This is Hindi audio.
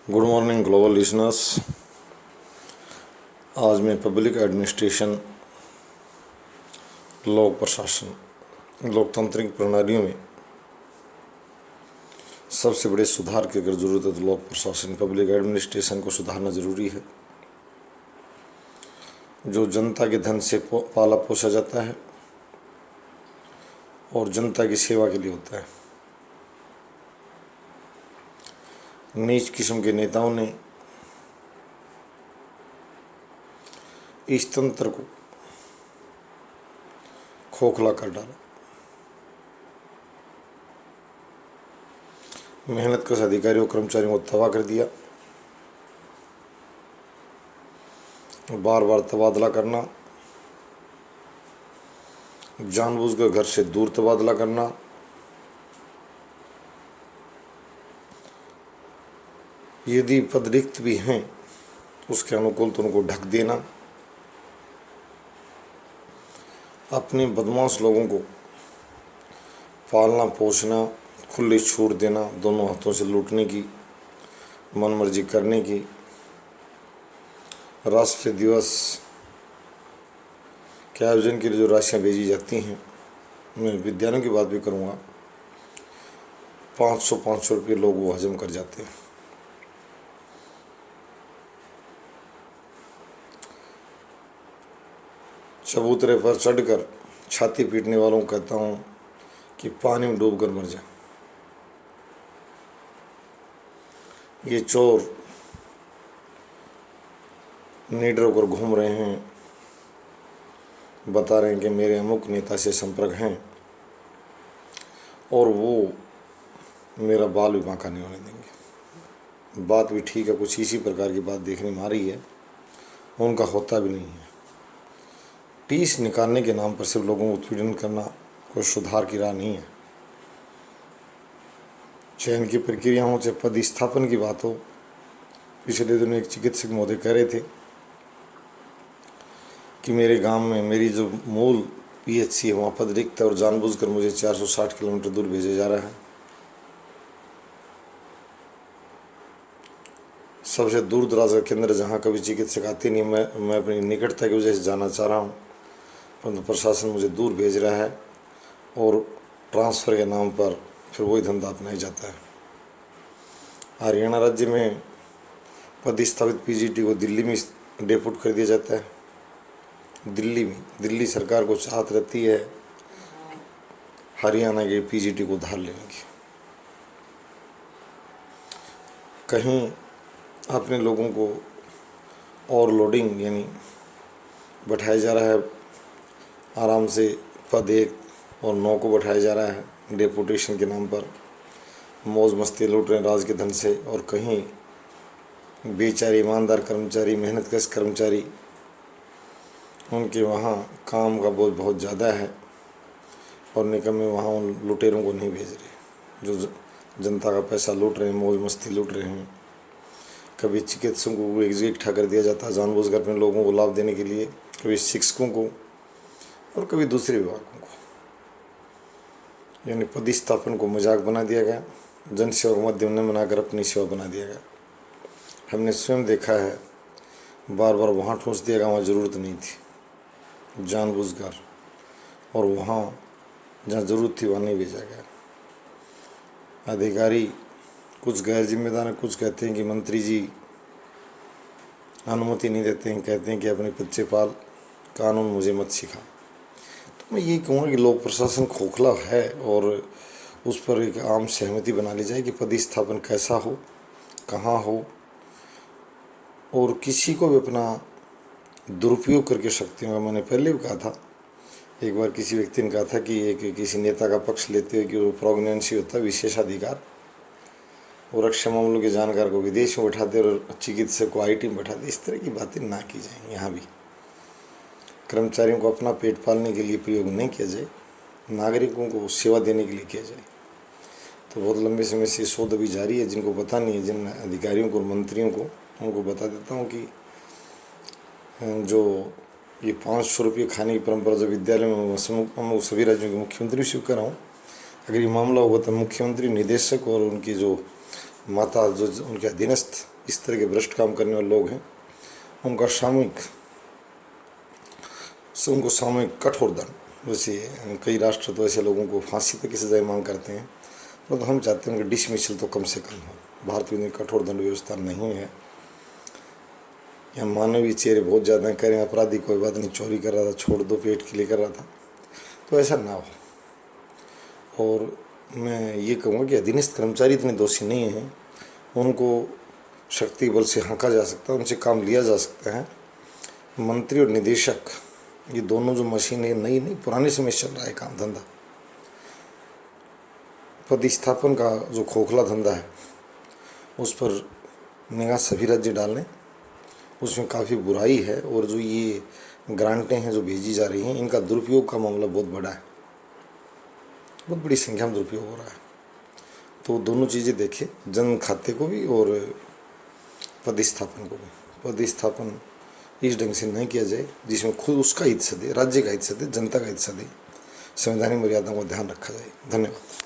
Good morning global listeners. आज मैं पब्लिक एडमिनिस्ट्रेशन, लोक प्रशासन, लोकतांत्रिक प्रणालियों में सबसे बड़े सुधार की अगर ज़रूरत है तो लोक प्रशासन, पब्लिक एडमिनिस्ट्रेशन को सुधारना ज़रूरी है। जो जनता के धन से पाला पोसा जाता है और जनता की सेवा के लिए होता है। नीच किस्म के नेताओं ने इस तंत्र को खोखला कर डाला। मेहनतकश अधिकारियों कर्मचारियों को तबाह कर दिया। बार बार तबादला करना, जानबूझकर घर से दूर तबादला करना, यदि पद रिक्त भी हैं उसके अनुकूल तो उनको ढक देना, अपने बदमाश लोगों को पालना पोसना, खुली छूट देना, दोनों हाथों से लूटने की, मनमर्जी करने की। राष्ट्रीय दिवस के आयोजन के लिए जो राशियाँ भेजी जाती हैं, मैं विद्यालयों की बात भी करूँगा, 500 रुपये लोग वो हजम कर जाते हैं। चबूतरे पर चढ़कर छाती पीटने वालों को कहता हूँ कि पानी में डूबकर मर जा। ये चोर निडर होकर घूम रहे हैं, बता रहे हैं कि मेरे अमुक नेता से संपर्क हैं और वो मेरा बाल भी बांका नहीं होने देंगे। बात भी ठीक है, कुछ इसी प्रकार की बात देखने में आ रही है, उनका होता भी नहीं है। टीस निकालने के नाम पर सिर्फ लोगों को उत्पीड़न करना कोई सुधार की राह नहीं है। चयन की प्रक्रिया हो, चाहे पद स्थापन की बात हो। पिछले दिनों एक चिकित्सक महोदय कह रहे थे कि मेरे गांव में मेरी जो मूल पीएचसी है वहाँ पद रिक्त है और जानबूझकर मुझे 460 किलोमीटर दूर भेजा जा रहा है। सबसे दूर दराज का केंद्र जहाँ कभी चिकित्सक आते नहीं, मैं अपनी निकटता की वजह से जाना चाह रहा हूँ, परंतु प्रशासन मुझे दूर भेज रहा है और ट्रांसफ़र के नाम पर फिर वही धंधा अपनाया जाता है। हरियाणा राज्य में पदस्थापित पीजीटी को दिल्ली में डेपुट कर दिया जाता है। दिल्ली में, दिल्ली सरकार को चाहत रहती है हरियाणा के पीजीटी को उधार लेने की। कहीं अपने लोगों को ओवरलोडिंग यानी बैठाया जा रहा है, आराम से पद 1 और 9 को बैठाया जा रहा है डेपुटेशन के नाम पर, मौज मस्ती लूट रहे हैं राज के धन से। और कहीं बेचारे ईमानदार कर्मचारी, मेहनतकश कर्मचारी, उनके वहाँ काम का बोझ बहुत ज़्यादा है और निकम्मे वहाँ उन लुटेरों को नहीं भेज रहे जो जनता का पैसा लूट रहे हैं, मौज मस्ती लूट रहे हैं। कभी चिकित्सकों को इकट्ठा कर दिया जाता है जानबूझकर अपने लोगों को लाभ देने के लिए, कभी शिक्षकों को और कभी दूसरे विभागों को, यानी पदस्थापन को मजाक बना दिया गया, जनसेवा को माध्यम न बनाकर अपनी सेवा बना दिया गया। हमने स्वयं देखा है, बार बार वहाँ ठूंस दिया गया वहाँ ज़रूरत नहीं थी, जानबूझकर, और वहाँ जहाँ ज़रूरत थी वहाँ नहीं भेजा गया। अधिकारी कुछ गैर जिम्मेदार हैं, कुछ कहते हैं कि मंत्री जी अनुमति नहीं देते हैं, कहते हैं कि अपने बच्चे पाल, कानून मुझे मत सिखा। तो मैं ये कहूँगा कि लोक प्रशासन खोखला है और उस पर एक आम सहमति बना ली जाए कि पदस्थापन कैसा हो, कहाँ हो, और किसी को भी अपना दुरुपयोग करके शक्तियों का, मैंने पहले भी कहा था, एक बार किसी व्यक्ति ने कहा था कि एक किसी नेता का पक्ष लेते हुए कि वो प्रोगनेंसी होता है विशेषाधिकार, और रक्षा मामलों के जानकार को विदेश में बैठाते और चिकित्सक को आईटी में बैठाते। इस तरह की बातें ना की जाएं। यहाँ भी कर्मचारियों को अपना पेट पालने के लिए प्रयोग नहीं किया जाए, नागरिकों को सेवा देने के लिए किया जाए। तो बहुत लंबे समय से शोध अभी जारी है, जिनको पता नहीं है, जिन अधिकारियों को और मंत्रियों को, उनको बता देता हूँ कि जो ये 500 रुपये खाने की परंपरा जो विद्यालय में सभी राज्यों के मुख्यमंत्री स्वीकार कर रहा हूँ, अगर ये मामला होगा तो मुख्यमंत्री, निदेशक और उनकी जो माता, जो उनके अधीनस्थ इस तरह के भ्रष्ट काम करने वाले लोग हैं उनको सामूहिक कठोर दंड। वैसे कई राष्ट्र तो ऐसे लोगों को फांसी तक की सजाएं मांग करते हैं, तो हम चाहते हैं कि डिसमिसल तो कम से कम हो। भारत में कठोर दंड व्यवस्था नहीं है। यहाँ मानवीय चेहरे बहुत ज़्यादा हैं, कह रहे हैं अपराधी कोई बात नहीं, चोरी कर रहा था छोड़ दो, पेट के लिए कर रहा था, तो ऐसा ना हो। और मैं ये कहूँगा कि अधीनस्थ कर्मचारी इतने दोषी नहीं हैं, उनको शक्ति बल से हाँका जा सकता है, उनसे काम लिया जा सकता है। मंत्री और निदेशक ये दोनों जो मशीन है, नई नहीं पुराने समय से चल रहा है काम धंधा। पदस्थापन का जो खोखला धंधा है उस पर निगाह सभी राज्य डालें, उसमें काफ़ी बुराई है। और जो ये ग्रांटें हैं जो भेजी जा रही हैं, इनका दुरुपयोग का मामला बहुत बड़ा है, बहुत बड़ी संख्या में दुरुपयोग हो रहा है। तो दोनों चीज़ें देखें, जन खाते को भी और पदस्थापन को भी। पदस्थापन इस ढंग से नहीं किया जाए जिसमें खुद उसका हित सदे, राज्य का हित सदे, जनता का हित सदे, संवैधानिक मर्यादाओं का ध्यान रखा जाए। धन्यवाद।